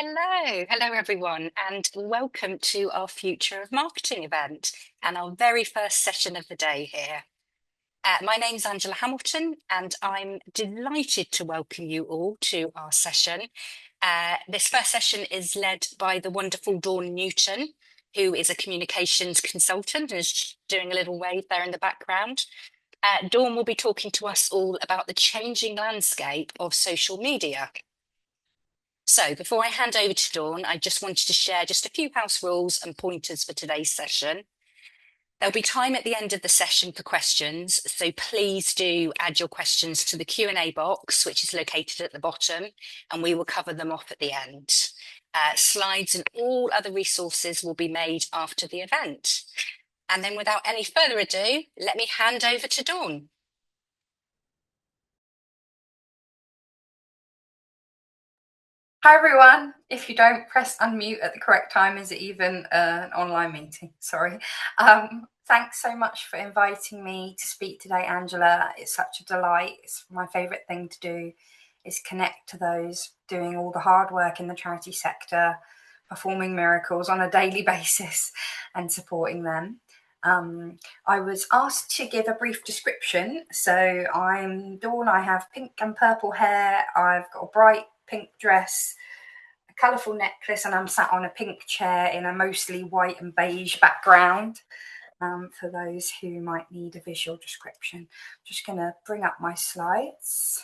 Hello everyone, and welcome to our Future of Marketing event and our very first session of the day here. My name's Angela Hamilton, and I'm delighted to welcome you all to our session. This first session is led by the wonderful Dawn Newton, who is a communications consultant and is doing a little wave there in the background. Dawn will be talking to us all about the changing landscape of social media. So before I hand over to Dawn, I just wanted to share just a few house rules and pointers for today's session. There'll be time at the end of the session for questions, so please do add your questions to the Q&A box, which is located at the bottom, and we will cover them off at the end. Slides and all other resources will be made after the event. And then without any further ado, let me hand over to Dawn. Hi everyone. If you don't press unmute at the correct time, is it even an online meeting? Sorry. Thanks so much for inviting me to speak today, Angela. It's such a delight. It's my favourite thing to do is connect to those doing all the hard work in the charity sector, performing miracles on a daily basis and supporting them. I was asked to give a brief description. So I'm Dawn. I have pink and purple hair. I've got a bright pink dress, a colourful necklace, and I'm sat on a pink chair in a mostly white and beige background. For those who might need a visual description, I'm just going to bring up my slides.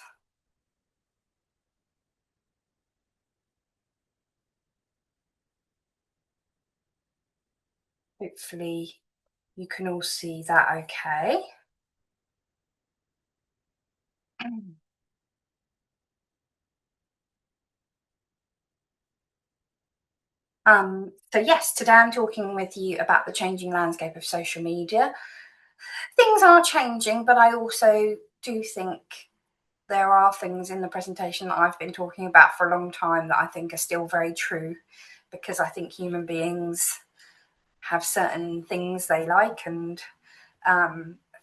Hopefully you can all see that okay. So yes, today I'm talking with you about the changing landscape of social media. Things are changing, but I also do think there are things in the presentation that I've been talking about for a long time that I think are still very true, because I think human beings have certain things they like and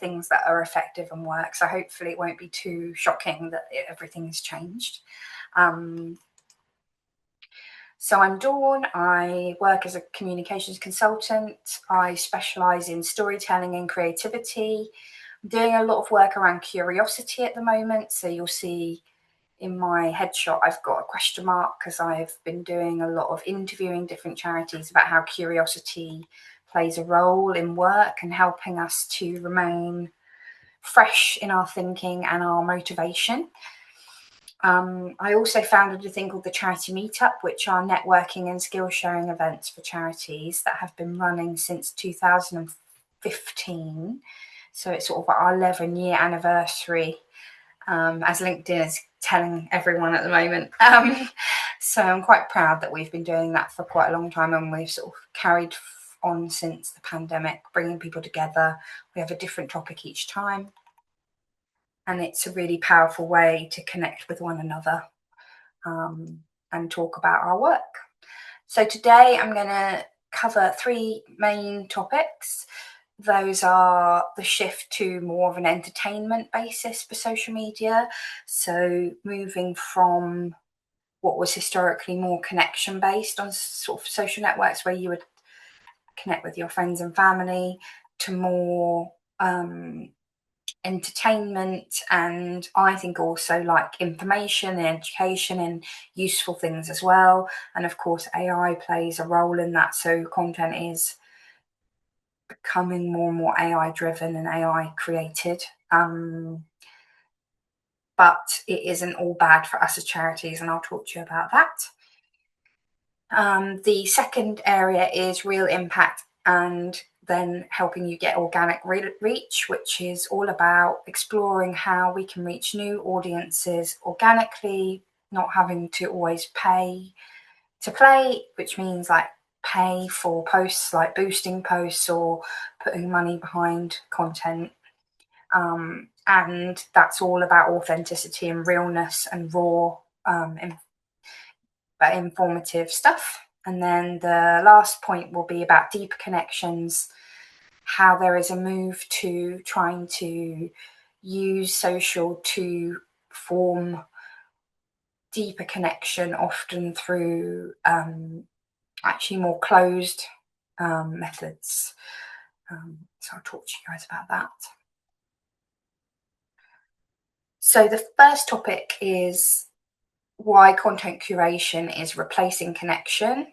things that are effective and work. So hopefully it won't be too shocking that everything's changed. So I'm Dawn. I work as a communications consultant. I specialise in storytelling and creativity. I'm doing a lot of work around curiosity at the moment. So you'll see in my headshot, I've got a question mark because I've been doing a lot of interviewing different charities about how curiosity plays a role in work and helping us to remain fresh in our thinking and our motivation. I also founded a thing called the Charity Meetup, which are networking and skill sharing events for charities that have been running since 2015. So it's sort of our 11-year anniversary, as LinkedIn is telling everyone at the moment. So I'm quite proud that we've been doing that for quite a long time, and we've sort of carried on since the pandemic, bringing people together. We have a different topic each time, and it's a really powerful way to connect with one another and talk about our work. So today I'm going to cover three main topics. Those are the shift to more of an entertainment basis for social media. So moving from what was historically more connection based on sort of social networks where you would connect with your friends and family to more entertainment, and I think also like information and education and useful things as well. And of course AI plays a role in that, so content is becoming more and more AI driven and AI created, but it isn't all bad for us as charities, and I'll talk to you about that. The second area is real impact, and then helping you get organic reach, which is all about exploring how we can reach new audiences organically, not having to always pay to play, which means like pay for posts, like boosting posts or putting money behind content. And that's all about authenticity and realness and raw, but informative stuff. And then the last point will be about deeper connections, how there is a move to trying to use social to form deeper connection, often through actually more closed methods. So I'll talk to you guys about that. So the first topic is why content curation is replacing connection.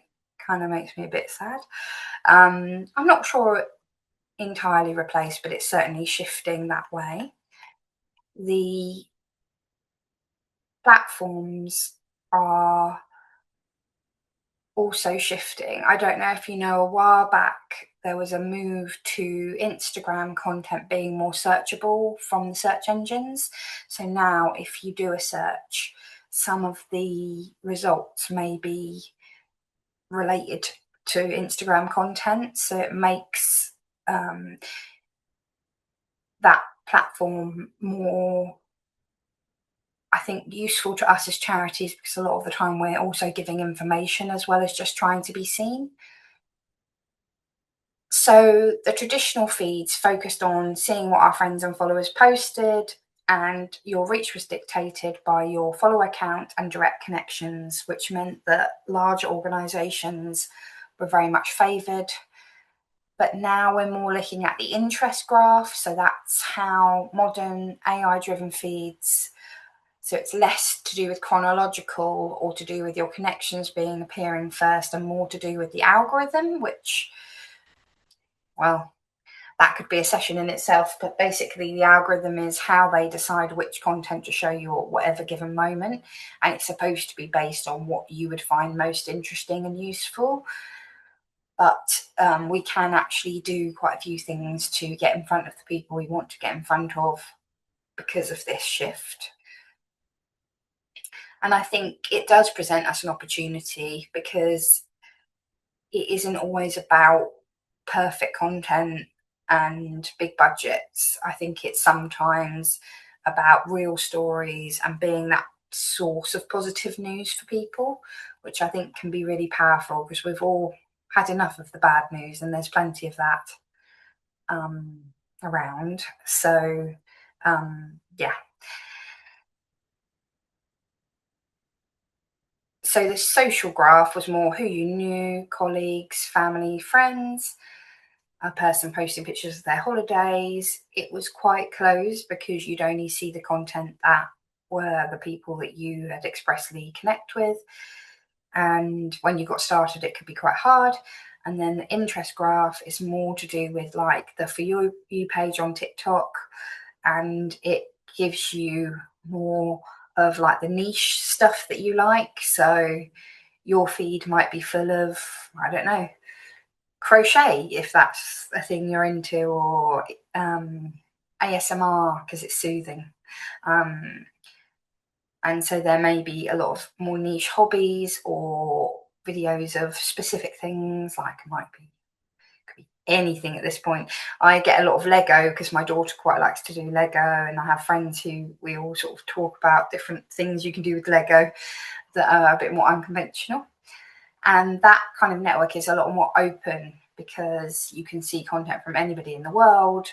Kind of makes me a bit sad. I'm not sure entirely replaced, but it's certainly shifting that way. The platforms are also shifting. I don't know if you know, a while back there was a move to Instagram content being more searchable from the search engines. So now if you do a search, some of the results may be related to Instagram content. So it makes that platform more, I think, useful to us as charities, because a lot of the time we're also giving information as well as just trying to be seen. So the traditional feeds focused on seeing what our friends and followers posted, and your reach was dictated by your follower count and direct connections, which meant that large organisations were very much favoured. But now we're more looking at the interest graph. So that's how modern AI-driven feeds, so it's less to do with chronological or to do with your connections appearing first, and more to do with the algorithm, which, well, that could be a session in itself, but basically the algorithm is how they decide which content to show you at whatever given moment, and it's supposed to be based on what you would find most interesting and useful. But we can actually do quite a few things to get in front of the people we want to get in front of because of this shift. And I think it does present us an opportunity, because it isn't always about perfect content and big budgets. I think it's sometimes about real stories and being that source of positive news for people, which I think can be really powerful, because we've all had enough of the bad news and there's plenty of that around. So yeah. So the social graph was more who you knew, colleagues, family, friends, a person posting pictures of their holidays. It was quite closed, because you'd only see the content that were the people that you had expressly connect with. And when you got started, it could be quite hard. And then the interest graph is more to do with like the For You page on TikTok, and it gives you more of like the niche stuff that you like. So your feed might be full of, I don't know, crochet, if that's a thing you're into, or ASMR because it's soothing. And so there may be a lot of more niche hobbies or videos of specific things, like it could be anything at this point. I get a lot of Lego because my daughter quite likes to do Lego, and I have friends who we all sort of talk about different things you can do with Lego that are a bit more unconventional. And that kind of network is a lot more open, because you can see content from anybody in the world,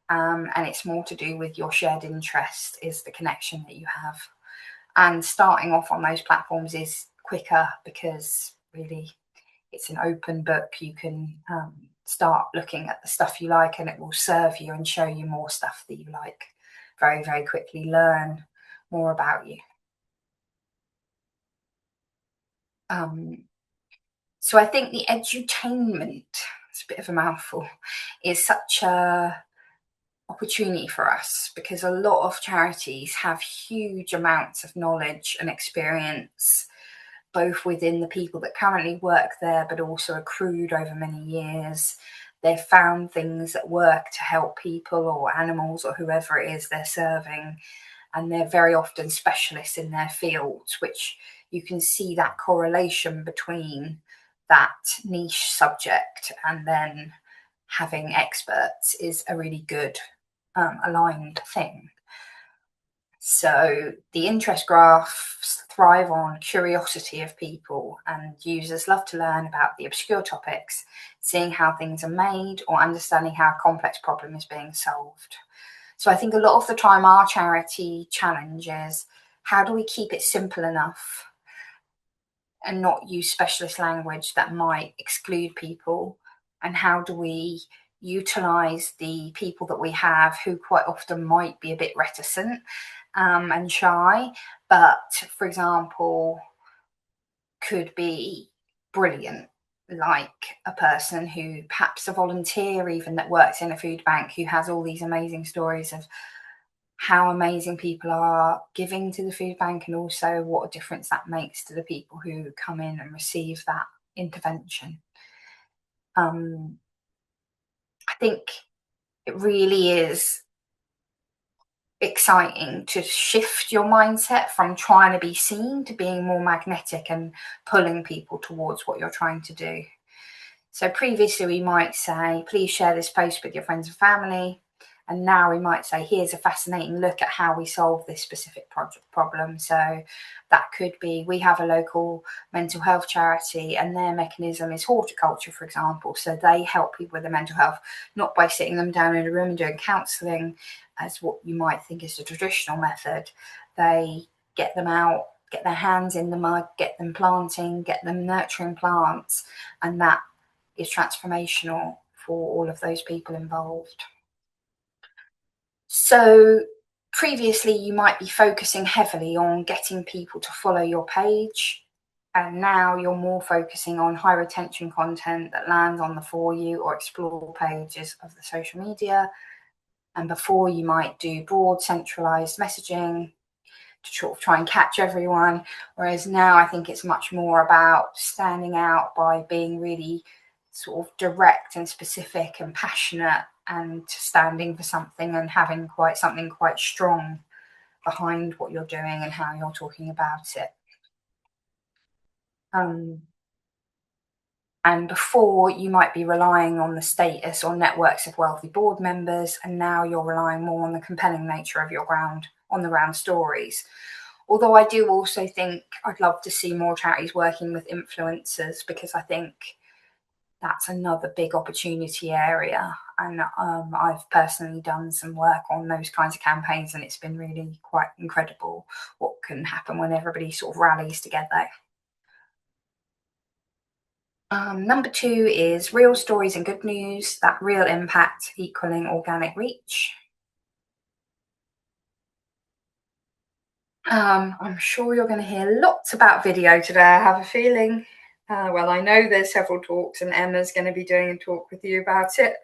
and it's more to do with your shared interest is the connection that you have. And starting off on those platforms is quicker, because really it's an open book. You can start looking at the stuff you like, and it will serve you and show you more stuff that you like very, very quickly, learn more about you. So I think the edutainment, it's a bit of a mouthful, is such a opportunity for us, because a lot of charities have huge amounts of knowledge and experience, both within the people that currently work there, but also accrued over many years. They've found things that work to help people or animals or whoever it is they're serving, and they're very often specialists in their fields, which you can see that correlation between that niche subject and then having experts is a really good aligned thing. So the interest graphs thrive on curiosity of people, and users love to learn about the obscure topics, seeing how things are made, or understanding how a complex problem is being solved. So I think a lot of the time our charity challenges how do we keep it simple enough and not use specialist language that might exclude people? And how do we utilize the people that we have who quite often might be a bit reticent and shy, but, for example, could be brilliant, like a person who perhaps a volunteer even that works in a food bank who has all these amazing stories of how amazing people are giving to the food bank and also what a difference that makes to the people who come in and receive that intervention. I think it really is exciting to shift your mindset from trying to be seen to being more magnetic and pulling people towards what you're trying to do. So previously we might say, please share this post with your friends and family. And now we might say, here's a fascinating look at how we solve this specific problem. So that could be, we have a local mental health charity and their mechanism is horticulture, for example. So they help people with their mental health, not by sitting them down in a room and doing counselling as what you might think is the traditional method. They get them out, get their hands in the mud, get them planting, get them nurturing plants, and that is transformational for all of those people involved. So previously you might be focusing heavily on getting people to follow your page, and now you're more focusing on high retention content that lands on the For You or Explore pages of the social media. And before you might do broad centralized messaging to sort of try and catch everyone, whereas now I think it's much more about standing out by being really sort of direct and specific and passionate and standing for something and having something quite strong behind what you're doing and how you're talking about it. And before you might be relying on the status or networks of wealthy board members, and now you're relying more on the compelling nature of your on the ground stories. Although I do also think I'd love to see more charities working with influencers, because I think that's another big opportunity area. And I've personally done some work on those kinds of campaigns, and it's been really quite incredible what can happen when everybody sort of rallies together. Number 2 is real stories and good news, that real impact equaling organic reach. I'm sure you're going to hear lots about video today, I have a feeling. Well, I know there's several talks and Emma's going to be doing a talk with you about it.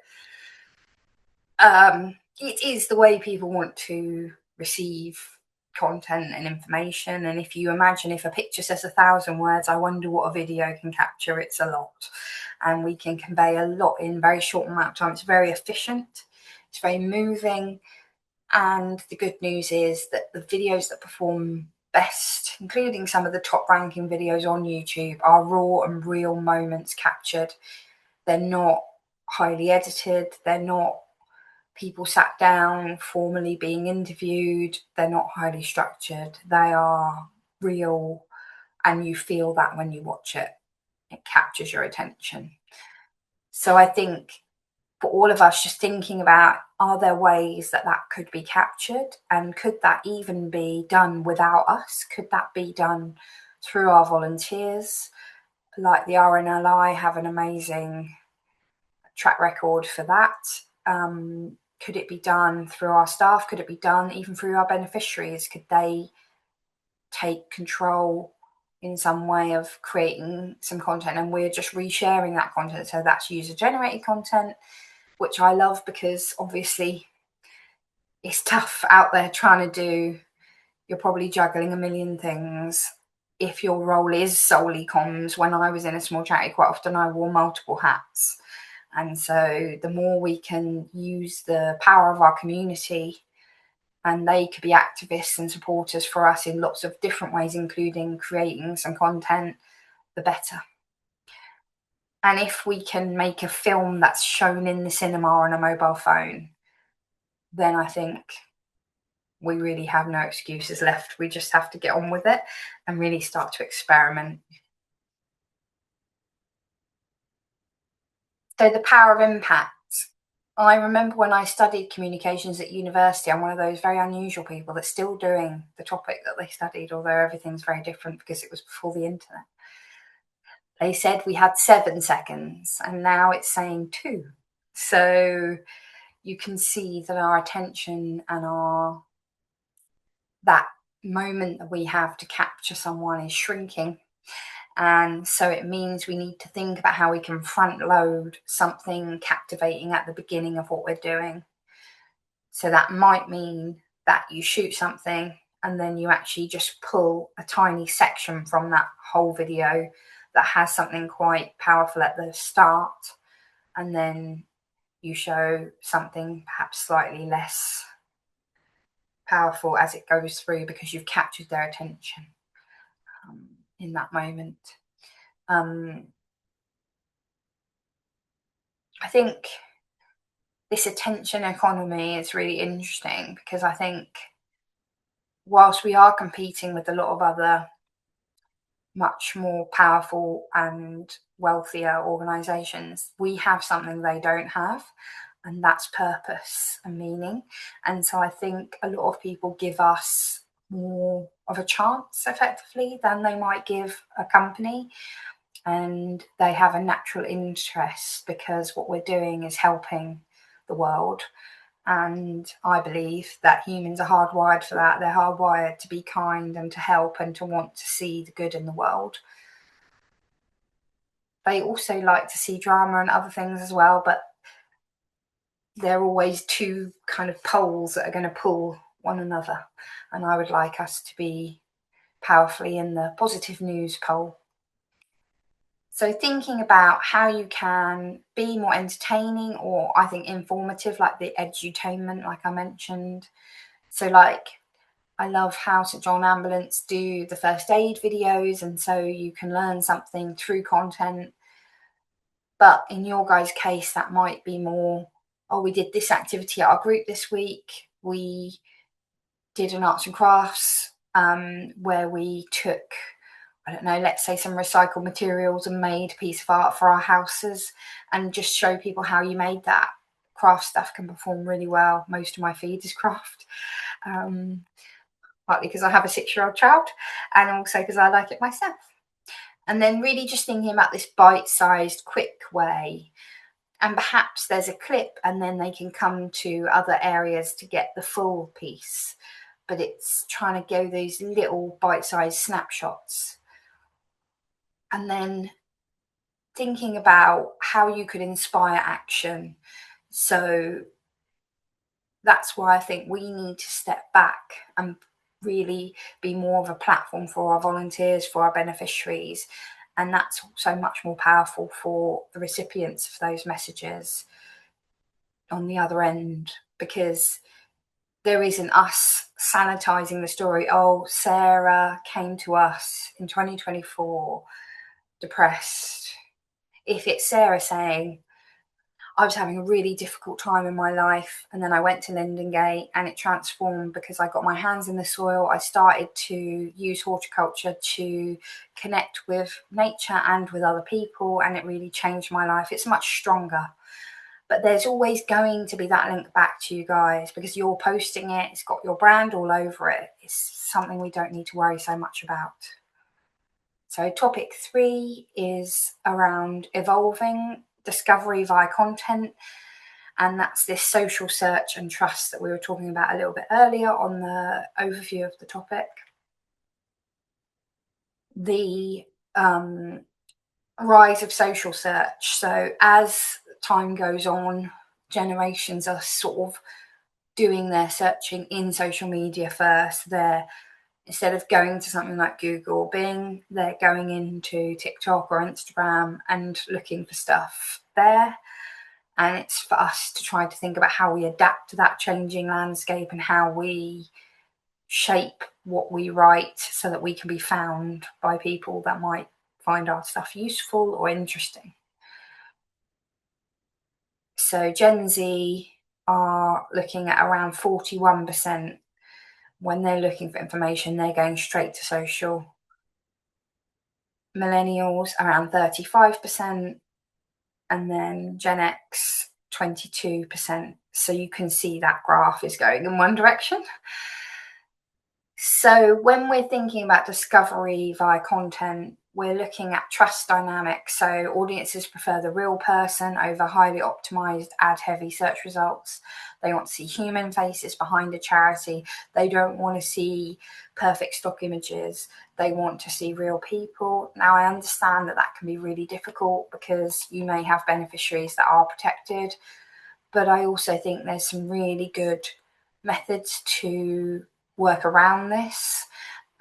It is the way people want to receive content and information, and if you imagine if a picture says 1,000 words, I wonder what a video can capture. It's a lot, and we can convey a lot in a very short amount of time. It's very efficient, it's very moving, and the good news is that the videos that perform best, including some of the top ranking videos on YouTube, are raw and real moments captured. They're not highly edited, they're not people sat down formally being interviewed, they're not highly structured, they are real, and you feel that when you watch it. It captures your attention. So I think for all of us, just thinking about, are there ways that that could be captured, and could that even be done without us? Could that be done through our volunteers? Like the RNLI have an amazing track record for that. Could it be done through our staff? Could it be done even through our beneficiaries? Could they take control in some way of creating some content, and we're just resharing that content? So that's user generated content, which I love, because obviously it's tough out there trying to do, you're probably juggling a million things. If your role is solely comms, when I was in a small charity, quite often I wore multiple hats. And so the more we can use the power of our community, and they could be activists and supporters for us in lots of different ways, including creating some content, the better. And if we can make a film that's shown in the cinema on a mobile phone, then I think we really have no excuses left. We just have to get on with it and really start to experiment. So the power of impact. I remember when I studied communications at university, I'm one of those very unusual people that's still doing the topic that they studied, although everything's very different because it was before the internet. They said we had 7 seconds, and now it's saying 2. So you can see that our attention and that moment that we have to capture someone is shrinking. And so it means we need to think about how we can front load something captivating at the beginning of what we're doing. So that might mean that you shoot something and then you actually just pull a tiny section from that whole video that has something quite powerful at the start, and then you show something perhaps slightly less powerful as it goes through, because you've captured their attention in that moment. I think this attention economy is really interesting because I think whilst we are competing with a lot of other much more powerful and wealthier organizations, we have something they don't have, and that's purpose and meaning. And so I think a lot of people give us more of a chance effectively than they might give a company, and they have a natural interest because what we're doing is helping the world. And I believe that humans are hardwired for that. They're hardwired to be kind and to help and to want to see the good in the world. They also like to see drama and other things as well, but they're always two kind of poles that are going to pull one another. And I would like us to be powerfully in the positive news pole. So thinking about how you can be more entertaining, or I think informative, like the edutainment, like I mentioned. So like, I love how St John Ambulance do the first aid videos, and so you can learn something through content. But in your guys' case, that might be more, oh, we did this activity at our group this week. We did an arts and crafts where we took, I don't know, let's say some recycled materials and made a piece of art for our houses, and just show people how you made that. Craft stuff can perform really well. Most of my feed is craft, partly because I have a 6-year-old child and also because I like it myself. And then really just thinking about this bite-sized, quick way. And perhaps there's a clip and then they can come to other areas to get the full piece. But it's trying to go these little bite-sized snapshots. And then thinking about how you could inspire action. So that's why I think we need to step back and really be more of a platform for our volunteers, for our beneficiaries. And that's also much more powerful for the recipients of those messages on the other end, because there isn't us sanitizing the story. Oh, Sarah came to us in 2024 depressed. If it's Sarah saying, I was having a really difficult time in my life, and then I went to Lindengate and it transformed because I got my hands in the soil. I started to use horticulture to connect with nature and with other people, and it really changed my life. It's much stronger. But there's always going to be that link back to you guys because you're posting it. It's got your brand all over it. It's something we don't need to worry so much about. So topic 3 is around evolving discovery via content, and that's this social search and trust that we were talking about a little bit earlier on the overview of the topic. The rise of social search. So as time goes on, generations are sort of doing their searching in social media first. They're, instead of going to something like Google or Bing, they're going into TikTok or Instagram and looking for stuff there. And it's for us to try to think about how we adapt to that changing landscape and how we shape what we write so that we can be found by people that might find our stuff useful or interesting. So Gen Z are looking at around 41%. When they're looking for information, they're going straight to social. Millennials around 35%, and then Gen X 22%. So you can see that graph is going in one direction. So when we're thinking about discovery via content, we're looking at trust dynamics. So audiences prefer the real person over highly optimized ad heavy search results. They want to see human faces behind a charity. They don't want to see perfect stock images. They want to see real people. Now, I understand that that can be really difficult because you may have beneficiaries that are protected, but I also think there's some really good methods to work around this.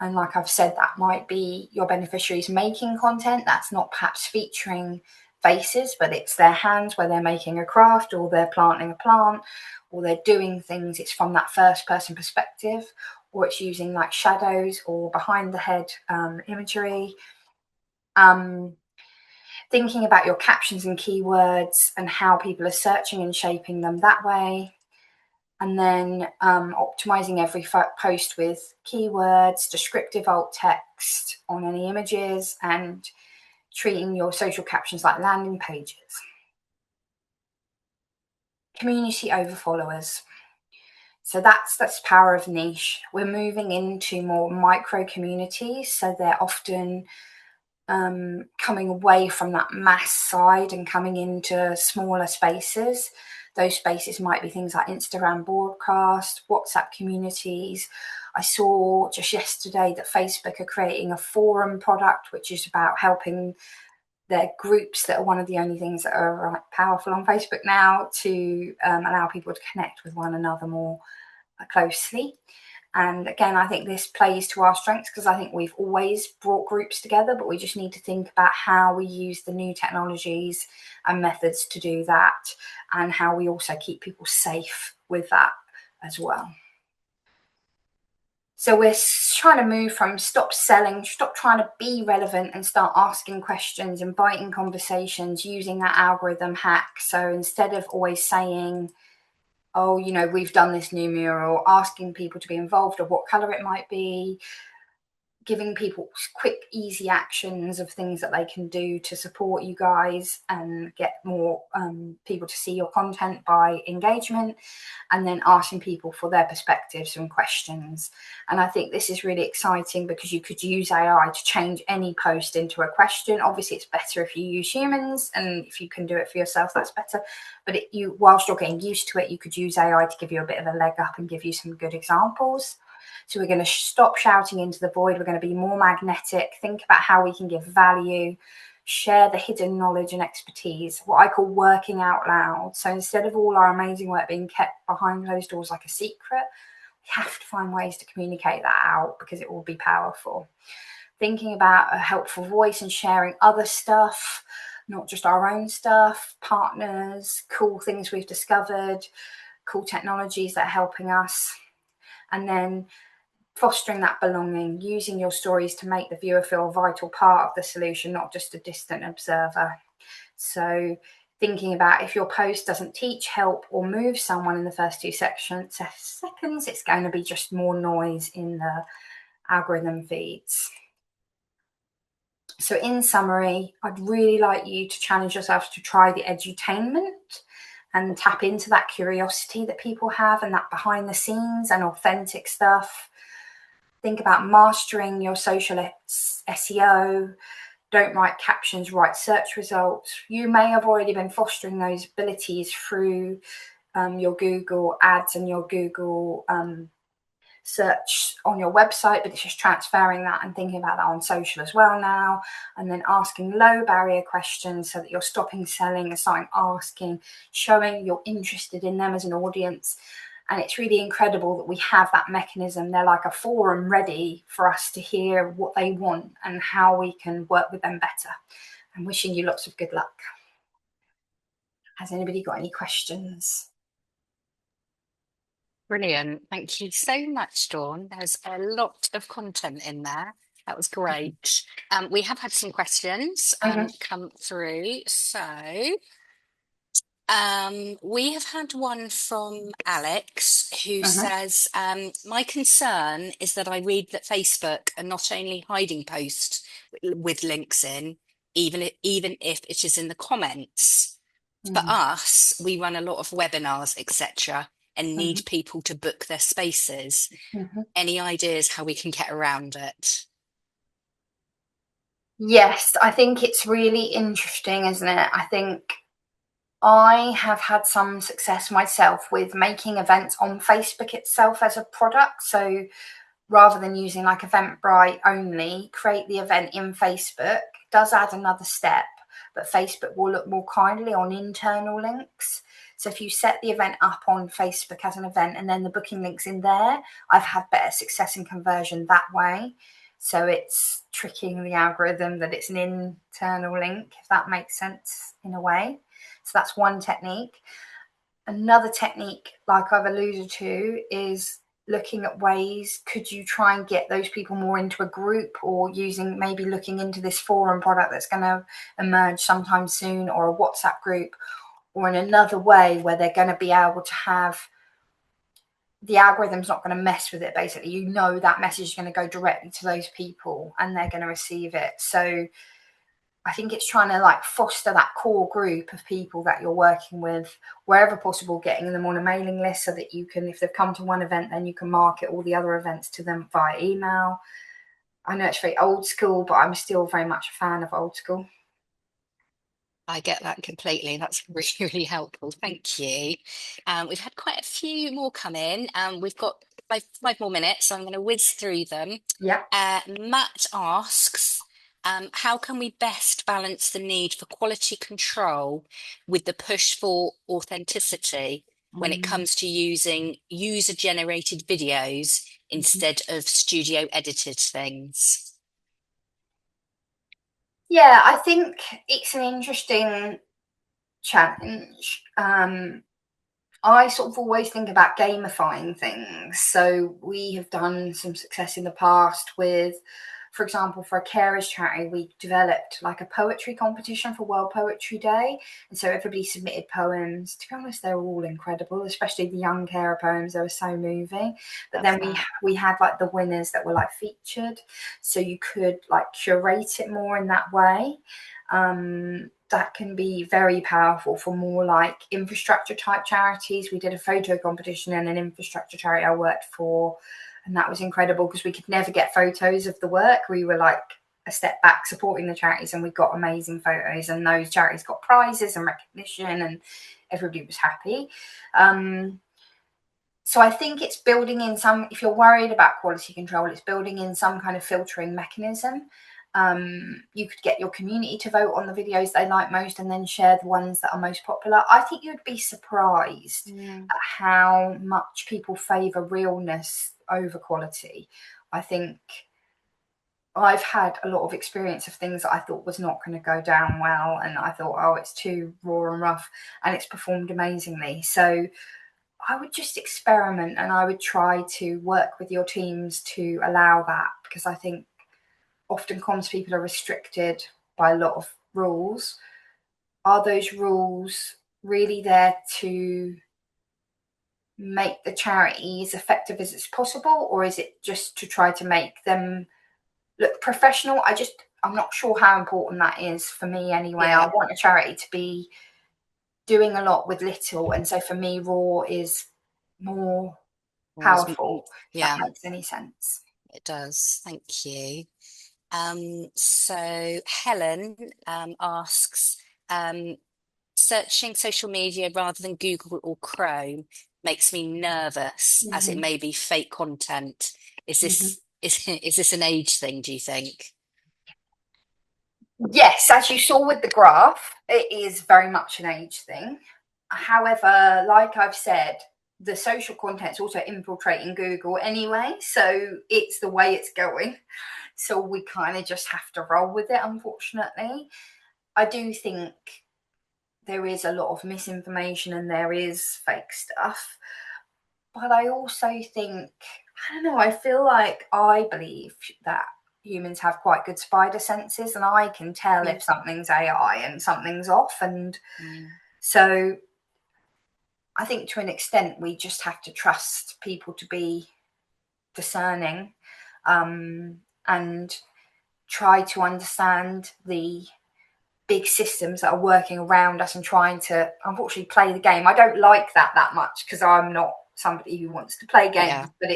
And like I've said, that might be your beneficiaries making content that's not perhaps featuring faces, but it's their hands where they're making a craft or they're planting a plant or they're doing things. It's from that first person perspective, or it's using like shadows or behind the head imagery. Thinking about your captions and keywords and how people are searching and shaping them that way. And then optimizing every post with keywords, descriptive alt text on any images, and treating your social captions like landing pages. Community over followers. So that's power of niche. We're moving into more micro communities, so they're often coming away from that mass side and coming into smaller spaces. Those spaces might be things like Instagram broadcast, WhatsApp communities. I saw just yesterday that Facebook are creating a forum product, which is about helping their groups that are one of the only things that are powerful on Facebook now to allow people to connect with one another more closely. And again, I think this plays to our strengths because I think we've always brought groups together, but we just need to think about how we use the new technologies and methods to do that, and how we also keep people safe with that as well. So we're trying to move from stop selling, stop trying to be relevant and start asking questions, inviting conversations, using that algorithm hack. So instead of always saying, oh, you know, we've done this new mural, asking people to be involved or what color it might be, giving people quick, easy actions of things that they can do to support you guys and get more people to see your content by engagement, and then asking people for their perspectives and questions. And I think this is really exciting because you could use AI to change any post into a question. Obviously, it's better if you use humans, and if you can do it for yourself, that's better. But whilst you're getting used to it, you could use AI to give you a bit of a leg up and give you some good examples. So we're going to stop shouting into the void. We're going to be more magnetic, think about how we can give value, share the hidden knowledge and expertise, what I call working out loud. So instead of all our amazing work being kept behind closed doors like a secret, we have to find ways to communicate that out because it will be powerful. Thinking about a helpful voice and sharing other stuff, not just our own stuff, partners, cool things we've discovered, cool technologies that are helping us. And then fostering that belonging, using your stories to make the viewer feel a vital part of the solution, not just a distant observer. So thinking about if your post doesn't teach, help, or move someone in the first 2 seconds, it's going to be just more noise in the algorithm feeds. So in summary, I'd really like you to challenge yourself to try the edutainment and tap into that curiosity that people have and that behind the scenes and authentic stuff. Think about mastering your social SEO. Don't write captions, write search results. You may have already been fostering those abilities through your Google ads and your Google search on your website, but it's just transferring that and thinking about that on social as well now. And then asking low barrier questions so that you're stopping selling and starting asking, showing you're interested in them as an audience. And it's really incredible that we have that mechanism. They're like a forum ready for us to hear what they want and how we can work with them better. I'm wishing you lots of good luck. Has anybody got any questions? Brilliant. Thank you so much, Dawn. There's a lot of content in there. That was great. We have had some questions come through. So we have had one from Alex who says, my concern is that I read that Facebook are not only hiding posts with links in, even if it is in the comments. For Mm-hmm. us, we run a lot of webinars, etc., and Mm-hmm. need people to book their spaces. Mm-hmm. Any ideas how we can get around it? Yes, I think it's really interesting, isn't it? I think I have had some success myself with making events on Facebook itself as a product. So rather than using like Eventbrite only, create the event in Facebook. Does add another step, but Facebook will look more kindly on internal links. So if you set the event up on Facebook as an event and then the booking links in there, I've had better success in conversion that way. So it's tricking the algorithm that it's an internal link, if that makes sense in a way. So that's one technique. Another technique, like I've alluded to, is looking at ways could you try and get those people more into a group, or using maybe looking into this forum product that's going to emerge sometime soon, or a WhatsApp group, or in another way where they're going to be able to have the algorithm's not going to mess with it. Basically, that message is going to go directly to those people and they're going to receive it. So I think it's trying to like foster that core group of people that you're working with wherever possible, getting them on a mailing list so that you can, if they've come to one event, then you can market all the other events to them via email. I know it's very old school, but I'm still very much a fan of old school. I get that completely. That's really, really helpful. Thank you. We've had quite a few more come in. We've got five more minutes, so I'm going to whiz through them. Yeah. Matt asks, how can we best balance the need for quality control with the push for authenticity when it Mm-hmm. comes to using user-generated videos instead of studio edited things? Yeah, I think it's an interesting challenge. I sort of always think about gamifying things. So we have done some success in the past with, for example, for a carers charity, we developed like a poetry competition for World Poetry Day. And so everybody submitted poems. To be honest, they were all incredible, especially the young carer poems. They were so moving. But Love then we that. we had like the winners that were like featured. So you could like curate it more in that way. That can be very powerful for more like infrastructure type charities. We did a photo competition in an infrastructure charity I worked for, and that was incredible because we could never get photos of the work. We were like a step back supporting the charities, and we got amazing photos, and those charities got prizes and recognition, and everybody was happy. So I think it's building in some, if you're worried about quality control, it's building in some kind of filtering mechanism. You could get your community to vote on the videos they like most and then share the ones that are most popular. I think you'd be surprised Mm. at how much people favour realness over quality. I think I've had a lot of experience of things that I thought was not going to go down well, and I thought, oh, it's too raw and rough, and it's performed amazingly. So I would just experiment, and I would try to work with your teams to allow that, because I think often comms people are restricted by a lot of rules. Are those rules really there to make the charity as effective as it's possible, or is it just to try to make them look professional? I'm not sure how important that is for me anyway. I Yeah. want a charity to be doing a lot with little, and so for me raw is more powerful, if that Yeah, makes any sense. it does. Thank you. So Helen asks, um, searching social media rather than Google or Chrome makes me nervous as it Mm-hmm. may be fake content. Is Mm-hmm. this is this an age thing, do you think? Yes, as you saw with the graph, it is very much an age thing. However, like I've said, the social content's also infiltrating Google anyway, so it's the way it's going. So we kind of just have to roll with it, unfortunately. I do think there is a lot of misinformation and there is fake stuff, but I also think, I don't know, I believe that humans have quite good spider senses, and I can tell Mm. if something's AI and something's off. And Mm. so I think to an extent we just have to trust people to be discerning, and try to understand the big systems that are working around us and trying to unfortunately play the game. I don't like that much because I'm not somebody who wants to play games, Yeah. but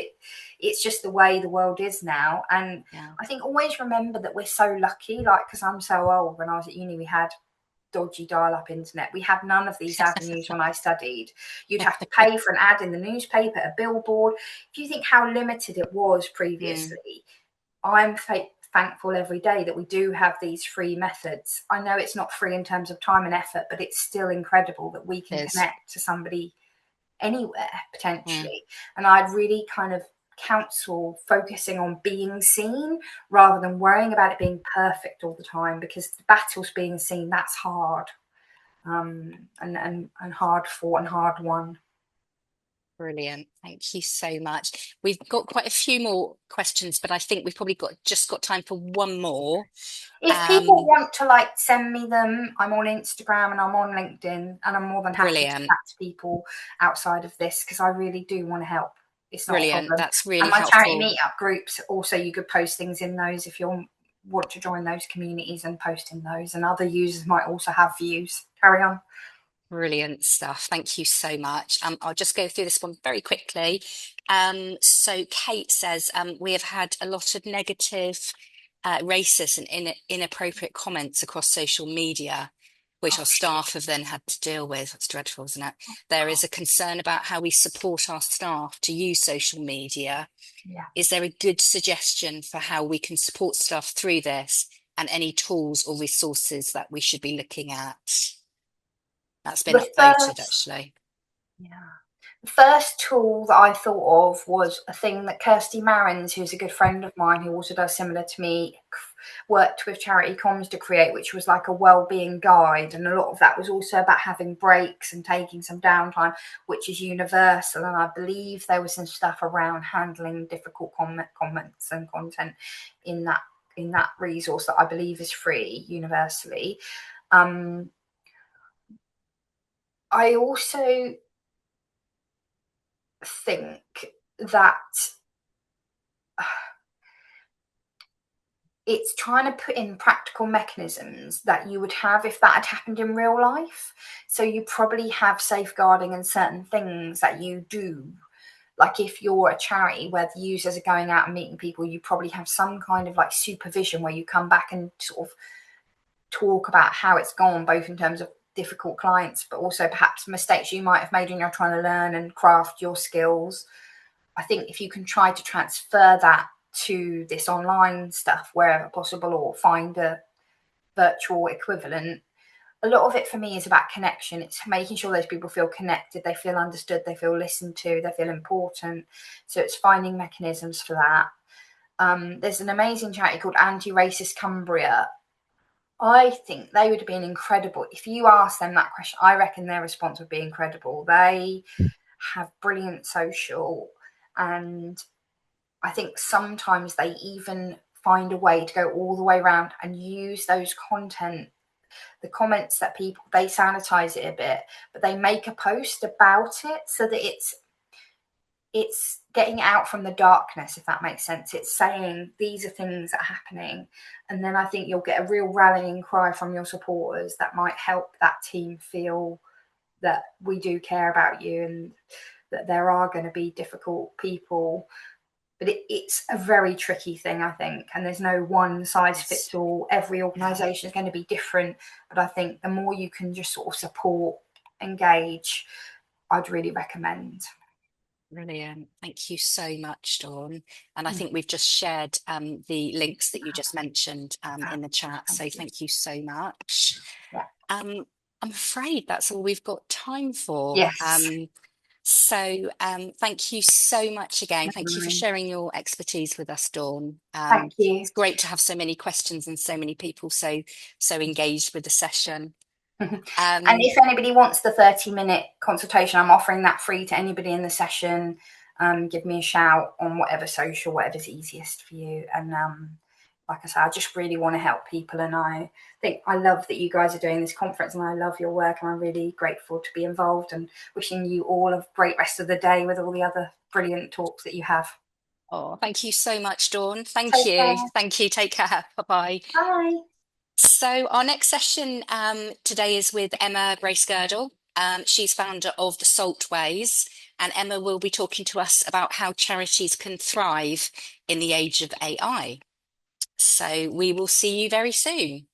it's just the way the world is now. And Yeah. I think always remember that we're so lucky, like, because I'm so old. When I was at uni, we had dodgy dial-up internet. We had none of these avenues when I studied. You'd have to pay for an ad in the newspaper, a billboard. If you think how limited it was previously, I'm thankful every day that we do have these free methods. I know it's not free in terms of time and effort, but it's still incredible that we can There's connect to somebody anywhere mm, potentially. And I'd really kind of counsel focusing on being seen rather than worrying about it being perfect all the time, because the battle's being seen, that's hard, and hard fought and hard won. brilliant. Thank you so much. We've got quite a few more questions, but I think we've probably got time for one more. If people Um, want to like send me them, I'm on Instagram and I'm on LinkedIn, and I'm more than happy to Brilliant. chat to people outside of this because I really do want to help. It's not a Brilliant. problem. That's And really my charity helpful. meetup groups, also, you could post things in those if you want to join those communities and post in those. And other users might also have views. Carry on. Brilliant stuff. Thank you so much. I'll just go through this one very quickly. So Kate says, we have had a lot of negative, racist and inappropriate comments across social media, which Oh, our shit. staff have then had to deal with. It's dreadful, isn't it? Oh, There God. is a concern about how we support our staff to use social media. Yeah. Is there a good suggestion for how we can support staff through this, and any tools or resources that we should be looking at? That's been The upvoted, first, actually. yeah. The first tool that I thought of was a thing that Kirsty Marins, who's a good friend of mine who also does similar to me, worked with Charity Comms to create, which was like a well-being guide. And a lot of that was also about having breaks and taking some downtime, which is universal. And I believe there was some stuff around handling difficult comments and content in that resource that I believe is free universally. I also think that it's trying to put in practical mechanisms that you would have if that had happened in real life. So you probably have safeguarding and certain things that you do. Like if you're a charity where the users are going out and meeting people, you probably have some kind of like supervision where you come back and sort of talk about how it's gone, both in terms of difficult clients, but also perhaps mistakes you might have made when you're trying to learn and craft your skills. I think if you can try to transfer that to this online stuff wherever possible, or find a virtual equivalent, a lot of it for me is about connection. It's making sure those people feel connected, they feel understood, they feel listened to, they feel important. So it's finding mechanisms for that. There's an amazing charity called Anti-Racist Cumbria. I think they would have been incredible. If you ask them that question, I reckon their response would be incredible. They have brilliant social, and I think sometimes they even find a way to go all the way around and use those the comments that people, they sanitize it a bit, but they make a post about it so that it's getting out from the darkness, if that makes sense. It's saying these are things that are happening, and then I think you'll get a real rallying cry from your supporters that might help that team feel that we do care about you, and that there are going to be difficult people. But it's a very tricky thing, I think, and there's no one size Yes. fits all. Every Yeah. organisation is going to be different, but I think the more you can just sort of support, engage, I'd really recommend. Brilliant. Thank you so much, Dawn. And I Mm. think we've just shared the links that you just mentioned Fab. in the chat. Thank So you. thank you so much. Yeah. Um, I'm afraid that's all we've got time for. Yes. Thank you so much again. Thank you for Definitely. sharing your expertise with us, Dawn. Thank you. It's great to have so many questions and so many people so engaged with the session. And Um, if anybody wants the 30-minute consultation, I'm offering that free to anybody in the session. Give me a shout on whatever social, whatever's easiest for you. And like I said, I just really want to help people. And I think I love that you guys are doing this conference, and I love your work. And I'm really grateful to be involved, and wishing you all a great rest of the day with all the other brilliant talks that you have. oh, thank you so much, Dawn. Thank Take you. care. Thank you. Take care. Bye bye. Bye. So our next session today is with Emma Bracegirdle. She's founder of the Salt Ways, and Emma will be talking to us about how charities can thrive in the age of AI. So we will see you very soon.